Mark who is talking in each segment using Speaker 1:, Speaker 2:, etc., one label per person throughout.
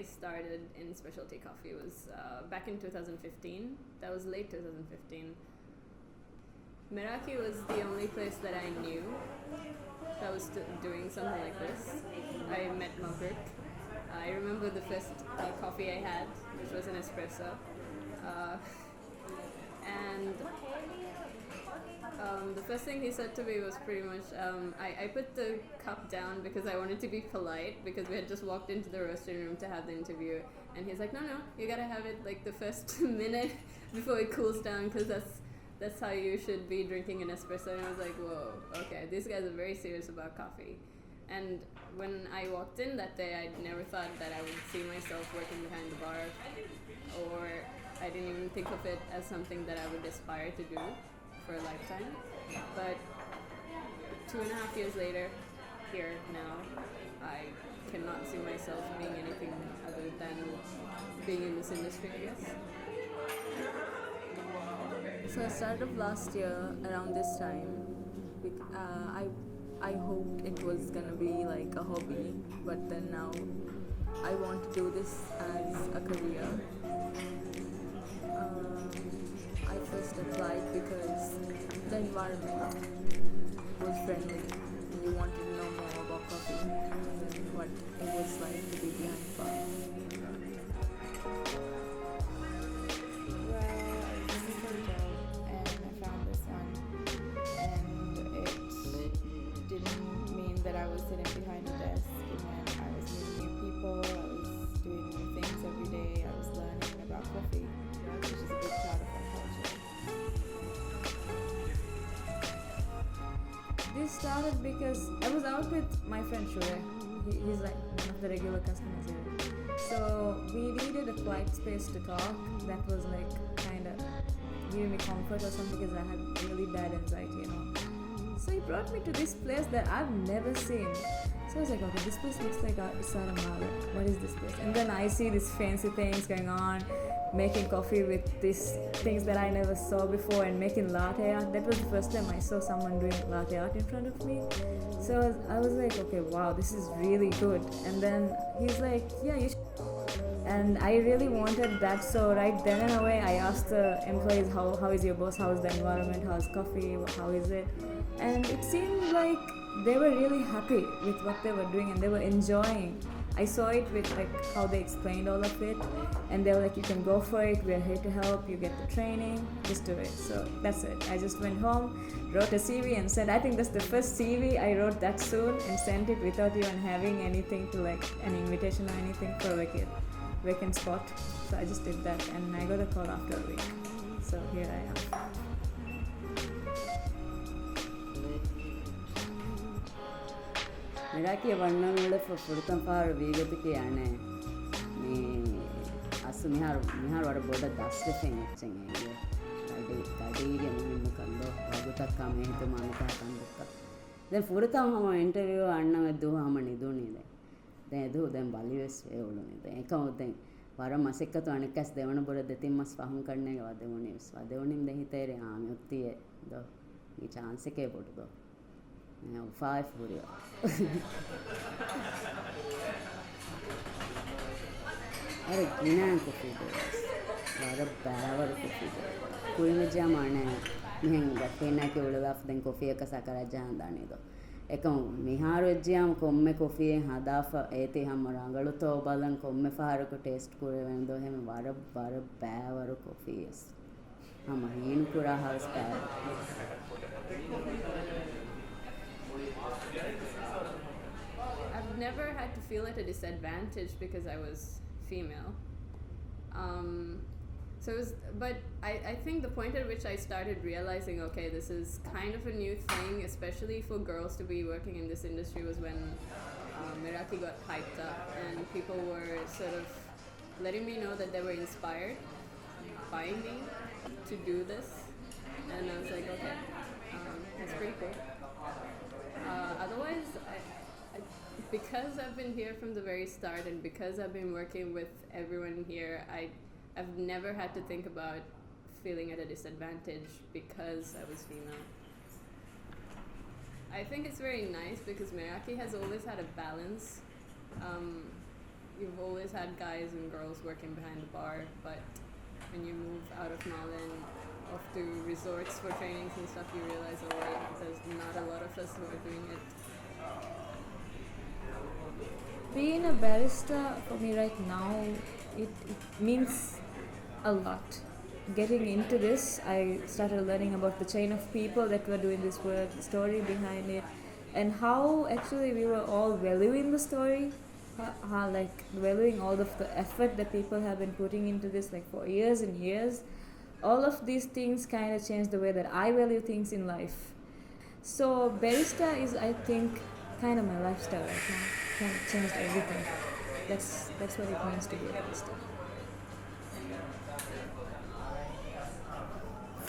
Speaker 1: started in specialty coffee was back in 2015. That was late 2015. Meraki was the only place that I knew that was doing something like this. I met Maverick. I remember the first coffee I had, which was an espresso. And the first thing he said to me was pretty much, I put the cup down because I wanted to be polite, because we had just walked into the roasting room to have the interview, and he's like, no, you gotta have it like the first minute before it cools down, because that's how you should be drinking an espresso. And I was like, whoa, okay, these guys are very serious about coffee. And when I walked in that day, I never thought that I would see myself working behind the bar, or I didn't even think of it as something that I would aspire to do for a lifetime. But 2.5 years later, here now, I cannot see myself being anything other than being in this industry, I guess.
Speaker 2: So I started last year around this time. I hoped it was gonna be like a hobby, but then now I want to do this as a career. I first applied because the environment was friendly and you wanted to know more about coffee and what it was like to be behind the bar.
Speaker 3: Well, I was looking for a job and I found this one, and it didn't mean that I was sitting behind a desk. It meant I was meeting new people, I was doing new things every day, I was learning about coffee, which is a big part of our culture. This started because I was out with my friend Shure. He's like one of the regular customers here. So we needed a quiet space to talk that was like kind of giving me comfort or something, because I had really bad anxiety, So he brought me to this place that I've never seen. So I was like, okay, this place looks like it's out of Mali. What is this place? And then I see these fancy things going on, making coffee with these things that I never saw before, and making latte art. That was the first time I saw someone doing latte art in front of me. So I was like, okay, wow, this is really good. And then he's like, yeah, you should. And I really wanted that, so right then and away I asked the employees, how is your boss, how is the environment, how's coffee, how is it? And it seemed like they were really happy with what they were doing and they were enjoying. I saw it with like how they explained all of it, and they were like, you can go for it, we're here to help, you get the training, just do it. So that's it. I just went home, wrote a CV and said, I think that's the first CV I wrote that soon, and sent it without even having anything to like an invitation or anything for a vacant spot. So I just did that, and I got a call after a week. So here I am.
Speaker 4: Meraki වන්නවල ෆොරුතම් පාර වේගතික යන්නේ මේ අසු මිහාර වර බොඩ දස්ස ෆෙන්චෙන් ඒ ගඩීගේ මෙන්න කන්දෝ වගුතක් කම හිත මානකා කන්දක දැන් ෆොරුතම් හම ඉන්ටර්වියු අන්නව දුවම නිදුනේ දැන් දු දැන් බලිවස් වේවලුනේ දැන් එකම දැන් වර මාසෙකතු අනිකස් දෙවන බොර දෙතින් මස් පහම් කන්නේ වදෙමුනේ වදෙමුනේ දැන් හිතේරේ ආමියොත්තියේ දෝ මේ chance එකේ බොඩ 5 video. अरे गिना कोफी दे वारा बावर कोफी दे कोई में जामाने महंग बखेना के उड़वाफ दें कोफी का साकरा जान दाने दो एकम मिहारो जियाम कोम्मे कोफी हदाफ एते हम रंगलो तो बालन कोम्मे फार को टेस्ट करे वेंदो हम वारा बावर कोफी हम हिन पूरा हाउस का
Speaker 1: I've never had to feel at a disadvantage because I was female. So it was, but I think the point at which I started realizing, okay, this is kind of a new thing, especially for girls to be working in this industry, was when Meraki got hyped up and people were sort of letting me know that they were inspired by me to do this. And I was like, okay, that's pretty cool. Otherwise, because I've been here from the very start and because I've been working with everyone here, I've never had to think about feeling at a disadvantage because I was female. I think it's very nice because Meraki has always had a balance you've always had guys and girls working behind the bar, but when you move out of Malin off to resorts for trainings and stuff, you realize, oh wait, there's not a lot of us who are doing it.
Speaker 3: Being a barista for me right now, it means a lot. Getting into this, I started learning about the chain of people that were doing this work, the story behind it, and how actually we were all valuing the story, how like valuing all of the effort that people have been putting into this like for years and years. All of these things kind of changed the way that I value things in life. So barista is, I think, kind of my lifestyle right now. Kind of changed everything. That's what it means to be a barista.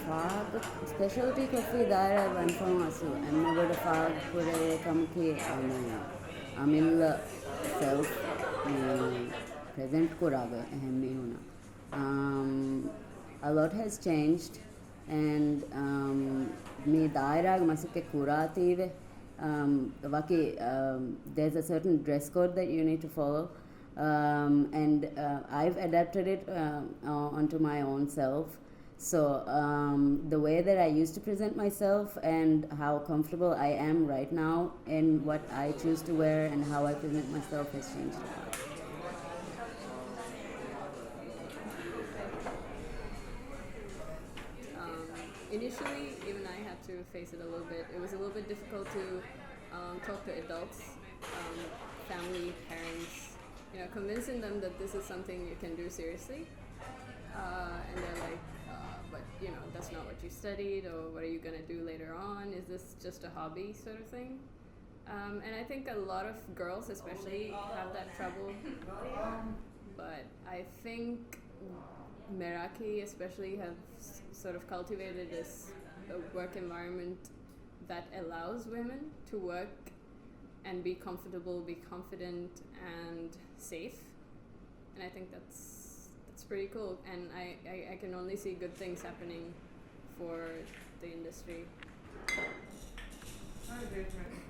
Speaker 4: Fag specialty coffee daira banfam asu emma goda fag pure kamki amilla self present kuraga ehme huna. A lot has changed, and me daira masuke kurative there's a certain dress code that you need to follow, and I've adapted it onto my own self. So the way that I used to present myself and how comfortable I am right now in what I choose to wear and how I present myself has changed a lot.
Speaker 1: Initially, even I had to face it a little bit. It was a little bit difficult to talk to adults, family, parents, convincing them that this is something you can do seriously. And they're like, but that's not what you studied, or what are you going to do later on? Is this just a hobby sort of thing? And I think a lot of girls especially have that trouble. But I think Meraki especially have sort of cultivated this work environment that allows women to work and be comfortable, be confident and safe. And I think that's pretty cool, and I can only see good things happening for the industry.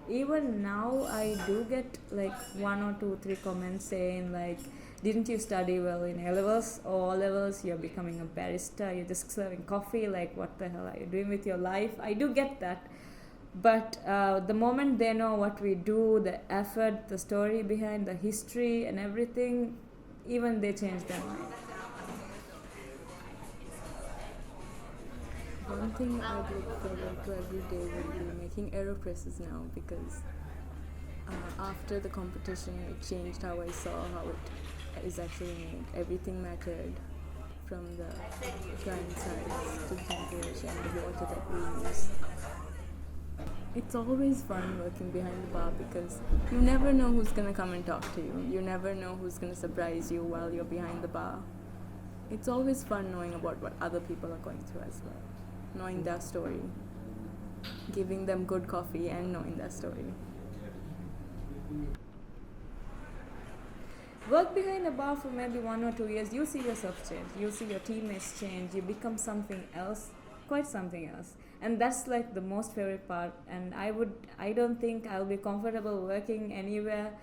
Speaker 3: Even now I do get like 1 or 2, 3 comments saying like, didn't you study well in A-levels or O-levels? You're becoming a barista, you're just serving coffee, like what the hell are you doing with your life? I do get that, but the moment they know what we do, the effort, the story behind, the history and everything, even they change their mind.
Speaker 2: One thing I look forward to every day would be making AeroPresses now, because after the competition it changed how I saw how it is actually made. Everything mattered, from the grind size to the temperature and the water that we use. It's always fun working behind the bar because you never know who's gonna come and talk to you. You never know who's gonna surprise you while you're behind the bar. It's always fun knowing about what other people are going through as well. Knowing their story, giving them good coffee and knowing their story.
Speaker 3: Work behind a bar for maybe 1 or 2 years, you see yourself change, you see your teammates change, you become something else, quite something else. And that's like the most favorite part, and I don't think I'll be comfortable working anywhere,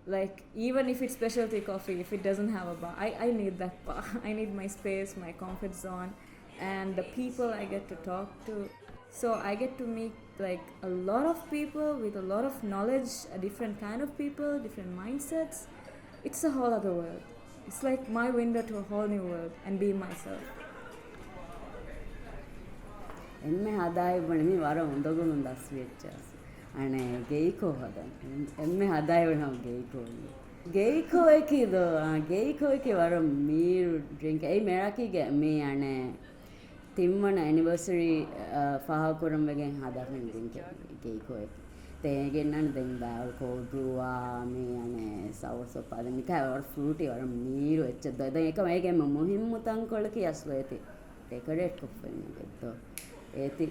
Speaker 3: like even if it's specialty coffee, if it doesn't have a bar. I need that bar. I need my space, my comfort zone, and the people I get to talk to. So I get to meet like a lot of people with a lot of knowledge, a different kind of people, different mindsets. It's a whole other world. It's like my window to a whole new world, and be myself.
Speaker 4: එම්මේ හදායි වුණේ වර හොඳගුණ දස් වෙච්චස් අනේ ගේකෝ හදන එම්මේ හදායි වුණා ගේකෝ එකේ වර මීරු drink ඒ මෙරාකීගේ මේ අනේ තිම්මන ඇනිවර්සරි ෆාහකුරම් වගෙන් හදාගෙන ඩ්‍රින්ක් ගේකෝ එක තේගෙන්නන දෙන් බෑල් කෝල්ඩ් බ්‍රූවා මේ අනේ සවර් සොප් අද නිකා වර ෆෘටි වර මීරු එච්ච දද එක මේගෙම මොහිම්මුතන් කොල කියස්ලෝ ඇති ඩෙකොරේට් කොෆෙන් එකතෝ ඒති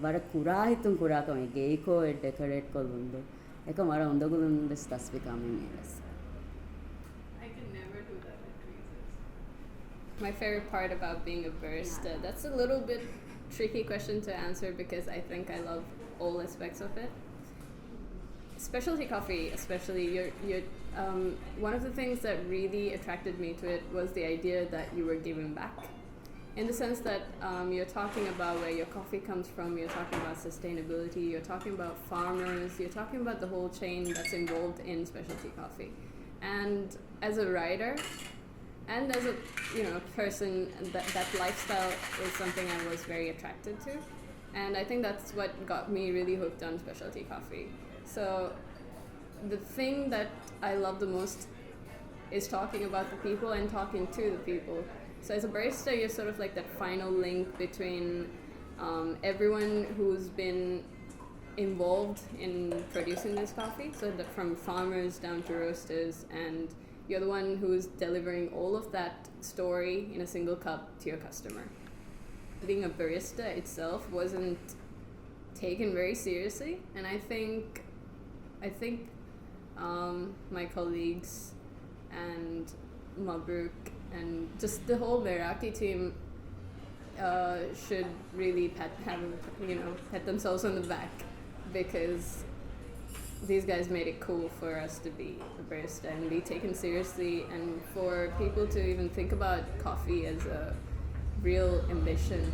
Speaker 4: වර කුරා හිතුන් කුරාකම ගේකෝ ඩෙකොරේට් කොල්ලුන්දු එක වර හොඳගුලුන්දු ස්තස්පි කමින්
Speaker 1: I can never do that with tweezers. My favorite part about being a barista, that's a little bit tricky question to answer because I think I love all aspects of it. specialty coffee, especially, one of the things that really attracted me to it was the idea that you were giving back. In the sense that you're talking about where your coffee comes from, you're talking about sustainability, you're talking about farmers, you're talking about the whole chain that's involved in specialty coffee. And as a writer, and as a person, that lifestyle is something I was very attracted to. And I think that's what got me really hooked on specialty coffee. So the thing that I love the most is talking about the people and talking to the people. So as a barista, you're sort of like that final link between everyone who's been involved in producing this coffee, so that from farmers down to roasters, and you're the one who's delivering all of that story in a single cup to your customer. Being a barista itself wasn't taken very seriously, and I think my colleagues and Mabruk and just the whole Meraki team should really pat themselves on the back, because these guys made it cool for us to be a barista and be taken seriously, and for people to even think about coffee as a real ambition